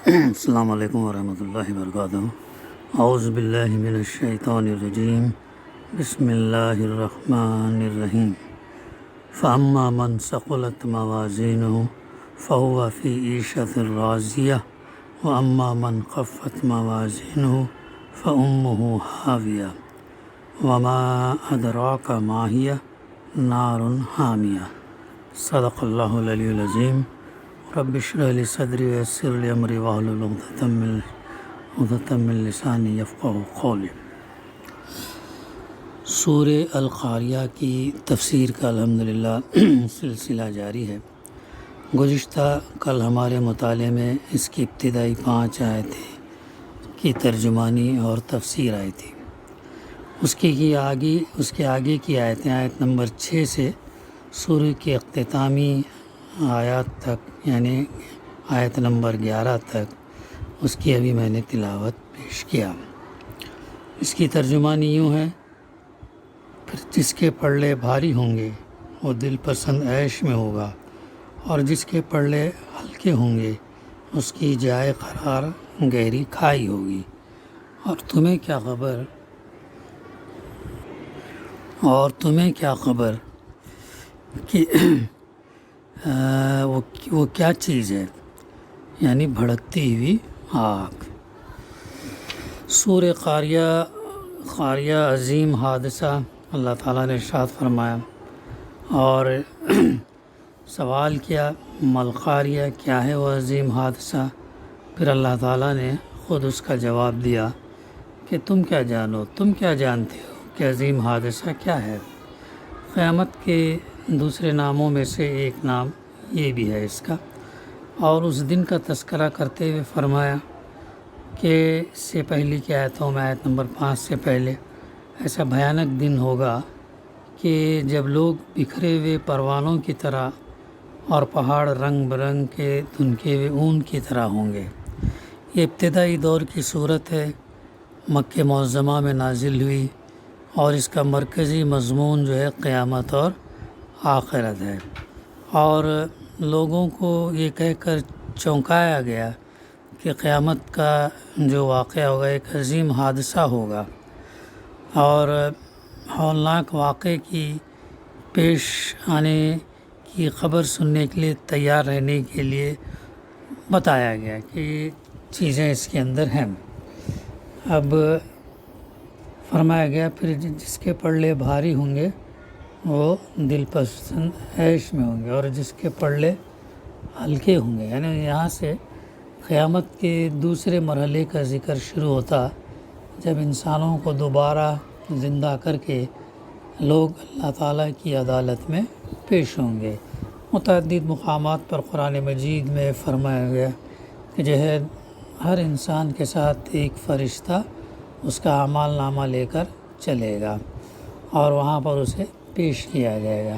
السلام علیکم ورحمۃ اللہ وبرکاتہ۔ اعوذ باللہ من الشیطان الرجیم، بسم اللہ الرحمن الرحیم۔ فاما من ثقلت موازینہ فهو فی عیشۃ راضیہ واما من خفت موازینہ فامہ ہاویہ وما ادراک ما ہی نار حامیہ۔ صدق اللہ العلی العظیم۔ رب اشرح لی صدری ویسر لی امری واحلل عقدۃ من لسانی یفقہوا قولی۔ سورہ القاریہ کی تفسیر کا الحمدللہ سلسلہ جاری ہے۔ گزشتہ کل ہمارے مطالعے میں اس کی ابتدائی 5 آیتیں کی ترجمانی اور تفسیر آئی تھی۔ اس کے آگے کی آیتیں آیت نمبر 6 سے سورہ کے اختتامی آیات تک، یعنی آیت نمبر 11 تک، اس کی ابھی میں نے تلاوت پیش کیا۔ اس کی ترجمانی یوں ہے: پھر جس کے پلڑے بھاری ہوں گے وہ دل پسند عیش میں ہوگا، اور جس کے پلڑے ہلکے ہوں گے اس کی جائے قرار گہری کھائی ہوگی۔ اور تمہیں کیا خبر کہ وہ کیا چیز ہے، یعنی بھڑکتی ہوئی آگ۔ سورہ قاریہ عظیم حادثہ اللہ تعالیٰ نے ارشاد فرمایا، اور سوال کیا مل قاریہ، کیا ہے وہ عظیم حادثہ؟ پھر اللہ تعالیٰ نے خود اس کا جواب دیا کہ تم کیا جانو، تم کیا جانتے ہو کہ عظیم حادثہ کیا ہے؟ قیامت کے دوسرے ناموں میں سے ایک نام یہ بھی ہے اس کا۔ اور اس دن کا تذکرہ کرتے ہوئے فرمایا کہ اس سے پہلی کی آیتوں میں، آیت نمبر 5 سے پہلے، ایسا بھیانک دن ہوگا کہ جب لوگ بکھرے ہوئے پروانوں کی طرح اور پہاڑ رنگ برنگ کے دھنکے ہوئے اون کی طرح ہوں گے۔ یہ ابتدائی دور کی صورت ہے، مکہ معظمہ میں نازل ہوئی، اور اس کا مرکزی مضمون جو ہے قیامت اور آخرت ہے۔ اور لوگوں کو یہ کہہ کر چونکایا گیا کہ قیامت کا جو واقعہ ہوگا ایک عظیم حادثہ ہوگا، اور ہولناک واقعے کی پیش آنے کی خبر سننے کے لیے تیار رہنے کے لیے بتایا گیا کہ یہ چیزیں اس کے اندر ہیں۔ اب فرمایا گیا پھر جس کے پلڑے بھاری ہوں گے وہ دل پسند عیش میں ہوں گے، اور جس کے پلڑے ہلکے ہوں گے، یعنی یہاں سے قیامت کے دوسرے مرحلے کا ذکر شروع ہوتا، جب انسانوں کو دوبارہ زندہ کر کے لوگ اللہ تعالیٰ کی عدالت میں پیش ہوں گے۔ متعدد مقامات پر قرآن مجید میں فرمایا گیا کہ جو ہے ہر انسان کے ساتھ ایک فرشتہ اس کا اعمال نامہ لے کر چلے گا، اور وہاں پر اسے پیش کیا جائے گا۔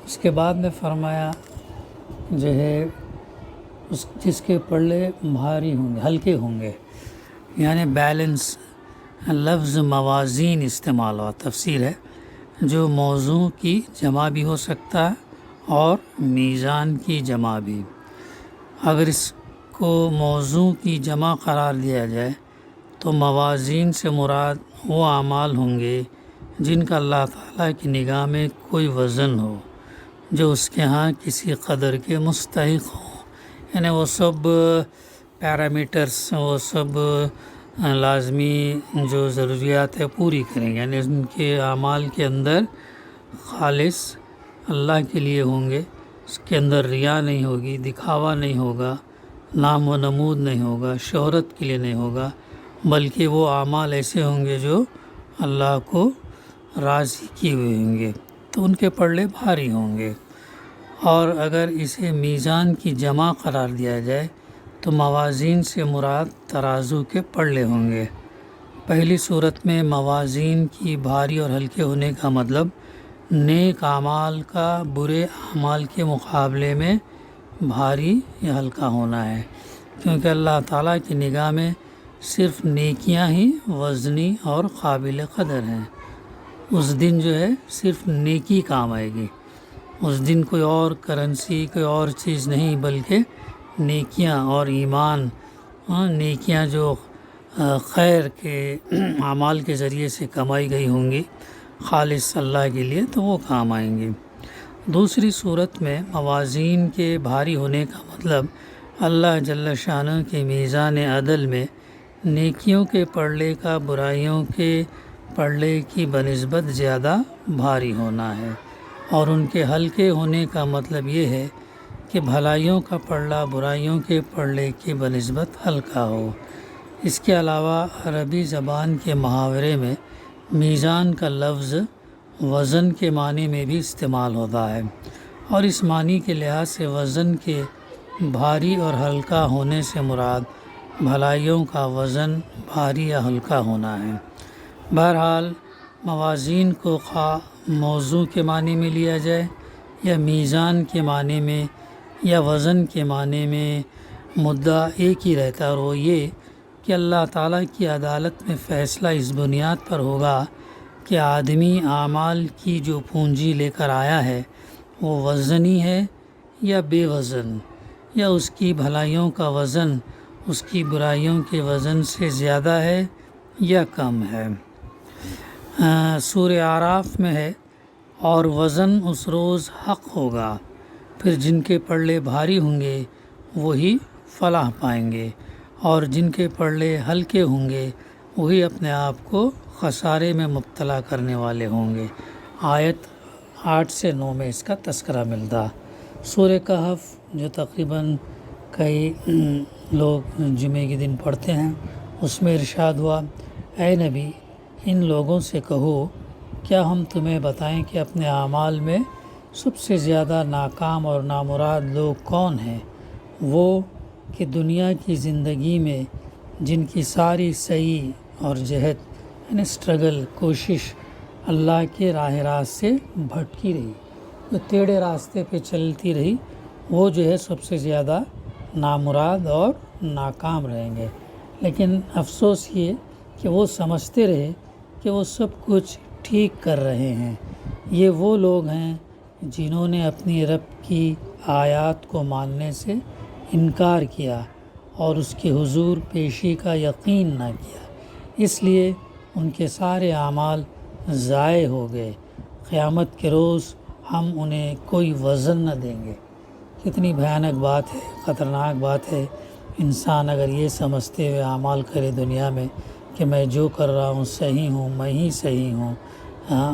اس کے بعد میں فرمایا جو ہے جس کے پلڑے بھاری ہوں گے، ہلکے ہوں گے، یعنی بیلنس لفظ موازین استعمال ہوا، تفسیر ہے، جو موضوع کی جمع بھی ہو سکتا ہے اور میزان کی جمع بھی۔ اگر اس کو موضوع کی جمع قرار دیا جائے تو موازین سے مراد وہ اعمال ہوں گے جن کا اللہ تعالیٰ کی نگاہ میں کوئی وزن ہو، جو اس کے ہاں کسی قدر کے مستحق ہوں، یعنی وہ سب پیرامیٹرز، وہ سب لازمی جو ضروریات ہے پوری کریں گے، یعنی ان کے اعمال کے اندر خالص اللہ کے لیے ہوں گے، اس کے اندر ریا نہیں ہوگی، دکھاوا نہیں ہوگا، نام و نمود نہیں ہوگا، شہرت کے لیے نہیں ہوگا، بلکہ وہ اعمال ایسے ہوں گے جو اللہ کو راضی کیے ہوئے ہوں گے، تو ان کے پلڑے بھاری ہوں گے۔ اور اگر اسے میزان کی جمع قرار دیا جائے تو موازین سے مراد ترازو کے پلڑے ہوں گے۔ پہلی صورت میں موازین کی بھاری اور ہلکے ہونے کا مطلب نیک اعمال کا برے اعمال کے مقابلے میں بھاری یا ہلکا ہونا ہے، کیونکہ اللہ تعالیٰ کی نگاہ میں صرف نیکیاں ہی وزنی اور قابل قدر ہیں۔ اس دن جو ہے صرف نیکی کام آئے گی، اس دن کوئی اور کرنسی، کوئی اور چیز نہیں، بلکہ نیکیاں اور ایمان نیکیاں جو خیر کے اعمال کے ذریعے سے کمائی گئی ہوں گی خالص اللہ کے لیے، تو وہ کام آئیں گی۔ دوسری صورت میں موازین کے بھاری ہونے کا مطلب اللہ جل شانہ کے میزان عدل میں نیکیوں کے پلڑے کا برائیوں کے پلڑے کی بنسبت زیادہ بھاری ہونا ہے، اور ان کے ہلکے ہونے کا مطلب یہ ہے کہ بھلائیوں کا پلڑا برائیوں کے پلڑے کی بنسبت ہلکا ہو۔ اس کے علاوہ عربی زبان کے محاورے میں میزان کا لفظ وزن کے معنی میں بھی استعمال ہوتا ہے، اور اس معنی کے لحاظ سے وزن کے بھاری اور ہلکا ہونے سے مراد بھلائیوں کا وزن بھاری یا ہلکا ہونا ہے۔ بہرحال موازین کو خواہ موضوع کے معنی میں لیا جائے یا میزان کے معنی میں یا وزن کے معنی میں، مدعا ایک ہی رہتا ہے، اور وہ یہ کہ اللہ تعالیٰ کی عدالت میں فیصلہ اس بنیاد پر ہوگا کہ آدمی اعمال کی جو پونجی لے کر آیا ہے وہ وزنی ہے یا بے وزن، یا اس کی بھلائیوں کا وزن اس کی برائیوں کے وزن سے زیادہ ہے یا کم ہے۔ سورہ اعراف میں ہے، اور وزن اس روز حق ہوگا، پھر جن کے پلڑے بھاری ہوں گے وہی فلاح پائیں گے، اور جن کے پلڑے ہلکے ہوں گے وہی اپنے آپ کو خسارے میں مبتلا کرنے والے ہوں گے۔ آیت 8 سے 9 میں اس کا تذکرہ ملتا۔ سورہ کہف جو تقریباً کئی لوگ جمعے کے دن پڑھتے ہیں، اس میں ارشاد ہوا، اے نبی ان لوگوں سے کہو کیا ہم تمہیں بتائیں کہ اپنے اعمال میں سب سے زیادہ ناکام اور نامراد لوگ کون ہیں؟ وہ کہ دنیا کی زندگی میں جن کی ساری سعی اور جہد یعنی اسٹرگل کوشش اللہ کے راہ راست سے بھٹکی رہی، جو ٹیڑھے راستے پہ چلتی رہی، وہ جو ہے سب سے زیادہ نامراد اور ناکام رہیں گے۔ لیکن افسوس یہ کہ وہ سمجھتے رہے کہ وہ سب کچھ ٹھیک کر رہے ہیں۔ یہ وہ لوگ ہیں جنہوں نے اپنی رب کی آیات کو ماننے سے انکار کیا اور اس کے حضور پیشی کا یقین نہ کیا، اس لیے ان کے سارے اعمال ضائع ہو گئے۔ قیامت کے روز ہم انہیں کوئی وزن نہ دیں گے۔ کتنی بھیانک بات ہے، خطرناک بات ہے۔ انسان اگر یہ سمجھتے ہوئے اعمال کرے دنیا میں کہ میں جو کر رہا ہوں صحیح ہوں، میں ہی صحیح ہوں،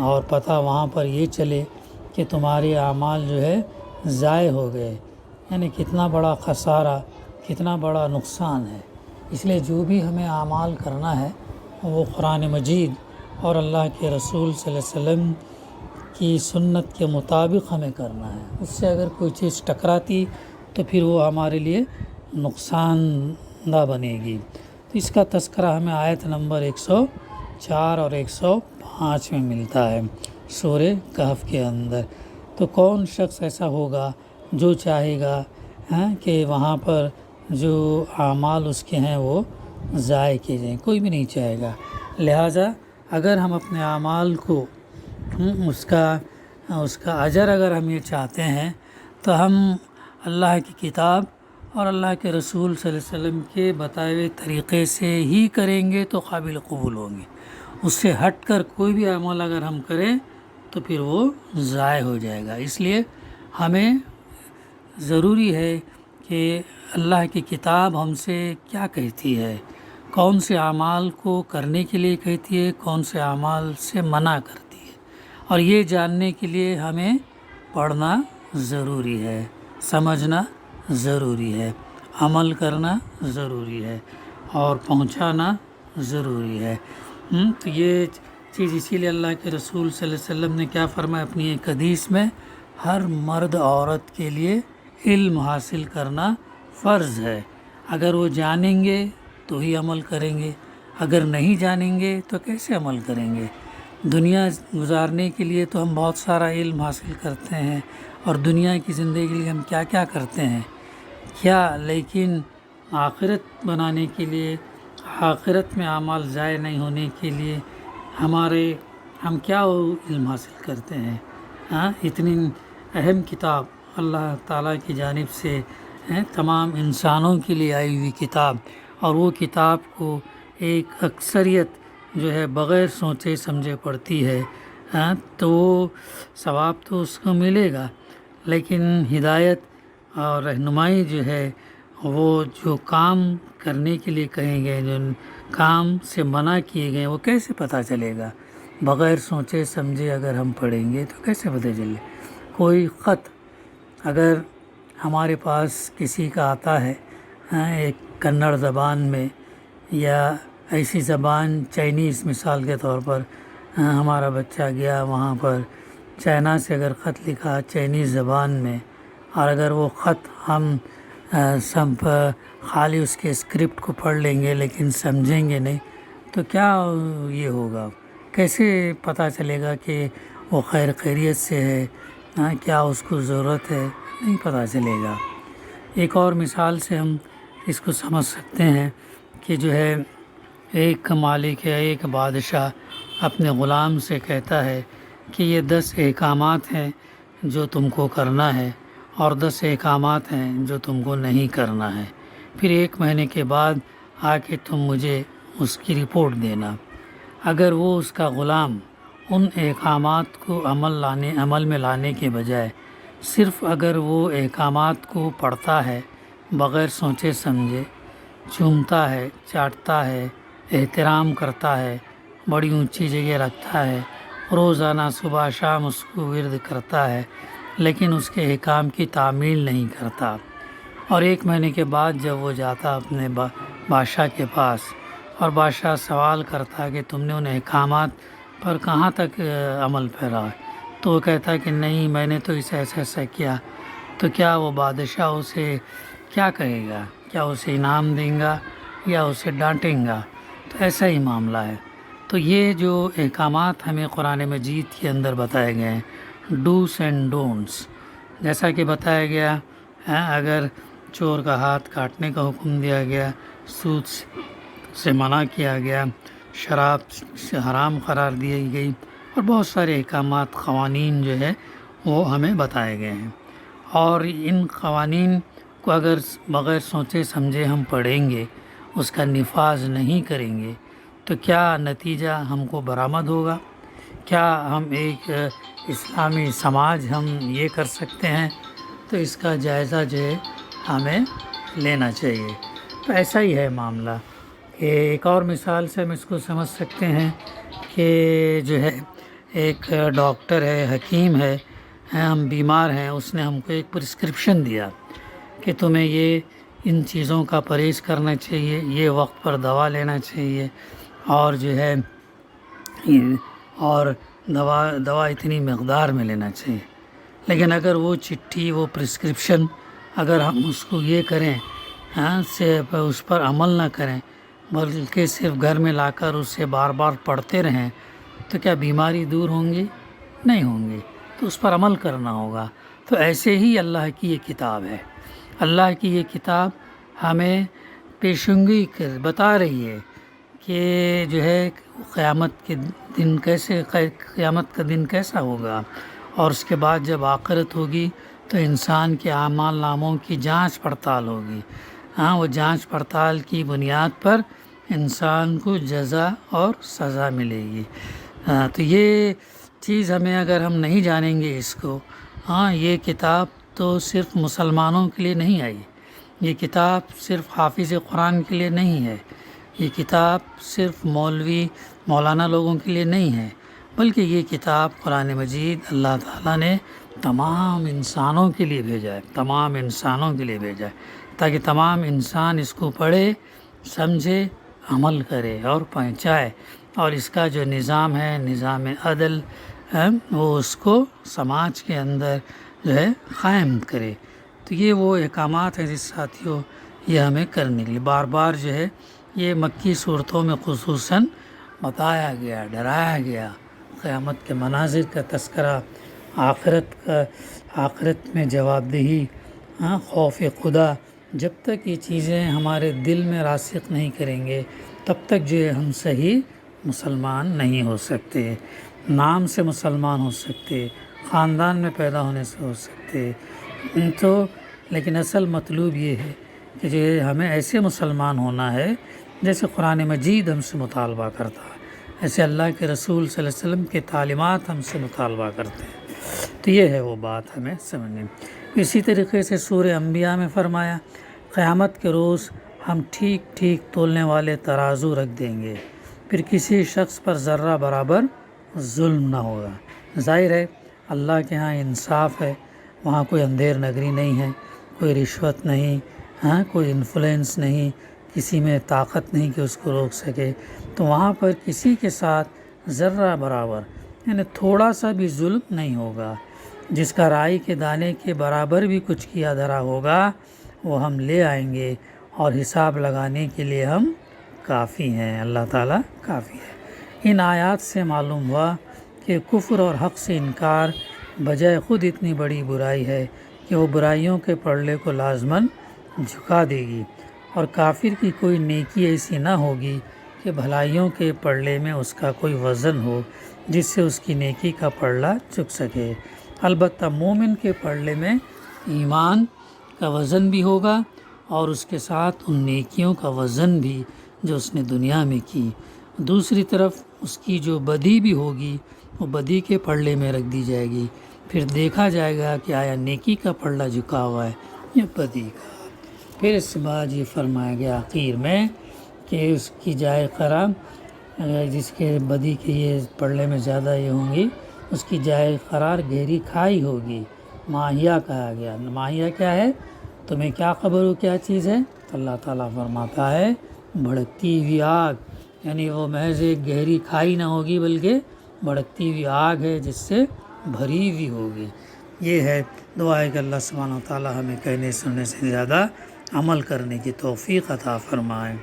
اور پتہ وہاں پر یہ چلے کہ تمہارے اعمال جو ہے ضائع ہو گئے، یعنی کتنا بڑا خسارہ، کتنا بڑا نقصان ہے۔ اس لیے جو بھی ہمیں اعمال کرنا ہے وہ قرآن مجید اور اللہ کے رسول صلی اللہ علیہ وسلم کی سنت کے مطابق ہمیں کرنا ہے۔ اس سے اگر کوئی چیز ٹکراتی تو پھر وہ ہمارے لیے نقصان دہ بنے گی۔ تو اس کا تذکرہ ہمیں آیت نمبر 104 اور 105 میں ملتا ہے سورہ کہف کے اندر۔ تو کون شخص ایسا ہوگا جو چاہے گا کہ وہاں پر جو اعمال اس کے ہیں وہ ضائع کیے جائیں؟ کوئی بھی نہیں چاہے گا۔ لہٰذا اگر ہم اپنے اعمال کو اس کا اجر اگر ہم یہ چاہتے ہیں تو ہم اللہ کی کتاب اور اللہ کے رسول صلی اللہ علیہ وسلم کے بتائے ہوئے طریقے سے ہی کریں گے تو قابل قبول ہوں گے۔ اس سے ہٹ کر کوئی بھی عمل اگر ہم کریں تو پھر وہ ضائع ہو جائے گا۔ اس لیے ہمیں ضروری ہے کہ اللہ کی کتاب ہم سے کیا کہتی ہے، کون سے اعمال کو کرنے کے لیے کہتی ہے، کون سے اعمال سے منع کرتی ہے، اور یہ جاننے کے لیے ہمیں پڑھنا ضروری ہے، سمجھنا ضروری ہے، عمل کرنا ضروری ہے، اور پہنچانا ضروری ہے۔ تو یہ چیز اسی لیے اللہ کے رسول صلی اللہ علیہ وسلم نے کیا فرمایا اپنی ایک حدیث میں، ہر مرد عورت کے لیے علم حاصل کرنا فرض ہے۔ اگر وہ جانیں گے تو ہی عمل کریں گے، اگر نہیں جانیں گے تو کیسے عمل کریں گے؟ دنیا گزارنے کے لیے تو ہم بہت سارا علم حاصل کرتے ہیں، اور دنیا کی زندگی کے لیے ہم کیا کیا کرتے ہیں کیا، لیکن آخرت بنانے کے لیے، آخرت میں اعمال ضائع نہیں ہونے کے لیے ہم کیا علم حاصل کرتے ہیں؟ اتنی اہم کتاب اللہ تعالیٰ کی جانب سے تمام انسانوں کے لیے آئی ہوئی کتاب، اور وہ کتاب کو ایک اکثریت جو ہے بغیر سوچے سمجھے پڑھتی ہے تو وہ ثواب تو اس کو ملے گا، لیکن ہدایت اور رہنمائی جو ہے وہ جو کام کرنے کے لیے کہیں گے، جو کام سے منع کیے گئے وہ کیسے پتہ چلے گا؟ بغیر سوچے سمجھے اگر ہم پڑھیں گے تو کیسے پتہ چلے؟ کوئی خط اگر ہمارے پاس کسی کا آتا ہے ایک کنڑ زبان میں یا ایسی زبان چائنیز مثال کے طور پر، ہمارا بچہ گیا وہاں پر چائنا سے اگر خط لکھا چائنیز زبان میں، اور اگر وہ خط ہم سب خالی اس کے اسکرپٹ کو پڑھ لیں گے لیکن سمجھیں گے نہیں تو کیا یہ ہوگا؟ کیسے پتہ چلے گا کہ وہ خیریت سے ہے؟ کیا اس کو ضرورت ہے؟ نہیں پتہ چلے گا۔ ایک اور مثال سے ہم اس کو سمجھ سکتے ہیں کہ جو ہے ایک مالک ہے، ایک بادشاہ اپنے غلام سے کہتا ہے کہ یہ 10 احکامات ہیں جو تم کو کرنا ہے اور 10 احکامات ہیں جو تم کو نہیں کرنا ہے، پھر 1 مہینے کے بعد آ کے تم مجھے اس کی رپورٹ دینا۔ اگر وہ اس کا غلام ان احکامات کو عمل میں لانے کے بجائے صرف اگر وہ احکامات کو پڑھتا ہے، بغیر سوچے سمجھے، چومتا ہے، چاٹتا ہے، احترام کرتا ہے، بڑی اونچی جگہ رکھتا ہے، روزانہ صبح شام اس کو ورد کرتا ہے، لیکن اس کے احکام کی تعمیل نہیں کرتا، اور 1 مہینے کے بعد جب وہ جاتا اپنے بادشاہ کے پاس اور بادشاہ سوال کرتا کہ تم نے ان احکامات پر کہاں تک عمل پیرا، تو وہ کہتا ہے کہ نہیں میں نے تو ایسا کیا، تو کیا وہ بادشاہ اسے کیا کہے گا؟ کیا اسے انعام دیں گا یا اسے ڈانٹیں گا؟ تو ایسا ہی معاملہ ہے۔ تو یہ جو احکامات ہمیں قرآن مجید کے اندر بتائے گئے ہیں، ڈوز اینڈ ڈونٹس، جیسا کہ بتایا گیا اگر چور کا ہاتھ کاٹنے کا حکم دیا گیا، سود سے منع کیا گیا، شراب سے حرام قرار دی گئی، اور بہت سارے احکامات قوانین جو ہے وہ ہمیں بتائے گئے ہیں، اور ان قوانین کو اگر بغیر سوچے سمجھے ہم پڑھیں گے، اس کا نفاذ نہیں کریں گے تو کیا نتیجہ ہم کو برآمد ہوگا؟ کیا ہم ایک اسلامی سماج ہم یہ کر سکتے ہیں؟ تو اس کا جائزہ جو ہے ہمیں لینا چاہیے۔ تو ایسا ہی ہے معاملہ کہ ایک اور مثال سے ہم اس کو سمجھ سکتے ہیں کہ جو ہے ایک ڈاکٹر ہے، حکیم ہے، ہم بیمار ہیں، اس نے ہم کو ایک پرسکرپشن دیا کہ تمہیں یہ ان چیزوں کا پرہیز کرنا چاہیے، یہ وقت پر دوا لینا چاہیے، اور جو ہے اور دوا اتنی مقدار میں لینا چاہیے، لیکن اگر وہ چٹھی وہ پرسکرپشن اگر ہم اس کو یہ کریں صرف اس پر عمل نہ کریں بلکہ صرف گھر میں لا کر اسے بار بار پڑھتے رہیں تو کیا بیماری دور ہوں گی؟ نہیں ہوں گی، تو اس پر عمل کرنا ہوگا۔ تو ایسے ہی اللہ کی یہ کتاب ہے، اللہ کی یہ کتاب ہمیں پیشنگوئی بتا رہی ہے کہ جو ہے قیامت کا دن کیسا ہوگا، اور اس کے بعد جب آخرت ہوگی تو انسان کے اعمال ناموں کی جانچ پڑتال ہوگی، وہ جانچ پڑتال کی بنیاد پر انسان کو جزا اور سزا ملے گی۔ تو یہ چیز ہمیں اگر ہم نہیں جانیں گے اس کو، یہ کتاب تو صرف مسلمانوں کے لیے نہیں آئی، یہ کتاب صرف حافظ قرآن کے لیے نہیں ہے، یہ کتاب صرف مولانا لوگوں کے لیے نہیں ہے، بلکہ یہ کتاب قرآن مجید اللہ تعالیٰ نے تمام انسانوں کے لیے بھیجا ہے، تمام انسانوں کے لیے بھیجا ہے، تاکہ تمام انسان اس کو پڑھے، سمجھے، عمل کرے اور پہنچائے، اور اس کا جو نظام ہے، نظام عدل وہ اس کو سماج کے اندر جو ہے قائم کرے۔ تو یہ وہ احکامات ہیں جس ساتھیوں یہ ہمیں کرنے کے لیے بار بار جو ہے یہ مکی صورتوں میں خصوصاً بتایا گیا، ڈرایا گیا، قیامت کے مناظر کا تذکرہ، آخرت میں جواب دہی، خوف خدا، جب تک یہ چیزیں ہمارے دل میں راسخ نہیں کریں گے تب تک جو ہے ہم صحیح مسلمان نہیں ہو سکتے، نام سے مسلمان ہو سکتے، خاندان میں پیدا ہونے سے ہو سکتے، تو لیکن اصل مطلوب یہ ہے کہ یہ ہمیں ایسے مسلمان ہونا ہے جیسے قرآن مجید ہم سے مطالبہ کرتا ہے، ایسے اللہ کے رسول صلی اللہ علیہ وسلم کے تعلیمات ہم سے مطالبہ کرتے ہیں۔ تو یہ ہے وہ بات ہمیں سمجھنے۔ اسی طریقے سے سورہ انبیاء میں فرمایا قیامت کے روز ہم ٹھیک ٹھیک تولنے والے ترازو رکھ دیں گے، پھر کسی شخص پر ذرہ برابر ظلم نہ ہوگا۔ ظاہر ہے اللہ کے ہاں انصاف ہے، وہاں کوئی اندھیر نگری نہیں ہے، کوئی رشوت نہیں، کوئی انفلوئنس نہیں، کسی میں طاقت نہیں کہ اس کو روک سکے، تو وہاں پر کسی کے ساتھ ذرہ برابر یعنی تھوڑا سا بھی ظلم نہیں ہوگا۔ جس کا رائی کے دانے کے برابر بھی کچھ کیا دھرا ہوگا وہ ہم لے آئیں گے، اور حساب لگانے کے لیے ہم کافی ہیں، اللہ تعالیٰ کافی ہے۔ ان آیات سے معلوم ہوا کہ کفر اور حق سے انکار بجائے خود اتنی بڑی برائی ہے کہ وہ برائیوں کے پلڑے کو لازماً جھکا دے گی، اور کافر کی کوئی نیکی ایسی نہ ہوگی کہ بھلائیوں کے پلڑے میں اس کا کوئی وزن ہو جس سے اس کی نیکی کا پلڑا جھک سکے۔ البتہ مومن کے پلڑے میں ایمان کا وزن بھی ہوگا، اور اس کے ساتھ ان نیکیوں کا وزن بھی جو اس نے دنیا میں کی۔ دوسری طرف اس کی جو بدی بھی ہوگی وہ بدی کے پلڑے میں رکھ دی جائے گی، پھر دیکھا جائے گا کہ آیا نیکی کا پلڑا جھکا ہوا ہے یا بدی کا۔ پھر اس کے بعد یہ فرمایا گیا آخر میں کہ اس کی جائے قرار جس کے بدی کے یہ پلڑے میں زیادہ یہ ہوں گی، اس کی جائے قرار گہری کھائی ہوگی، ماہیہ کہا گیا۔ ماہیہ کیا ہے؟ تمہیں کیا خبر ہو کیا چیز ہے؟ تو اللہ تعالیٰ فرماتا ہے بھڑکتی ہوئی آگ، یعنی وہ محض ایک گہری کھائی نہ ہوگی بلکہ بھڑکتی ہوئی آگ ہے جس سے بھری ہوئی ہوگی۔ یہ ہے دعا ہے کہ اللہ سبحانہ و تعالیٰ ہمیں کہنے سننے سے زیادہ عمل کرنے کی توفیق عطا فرمائے۔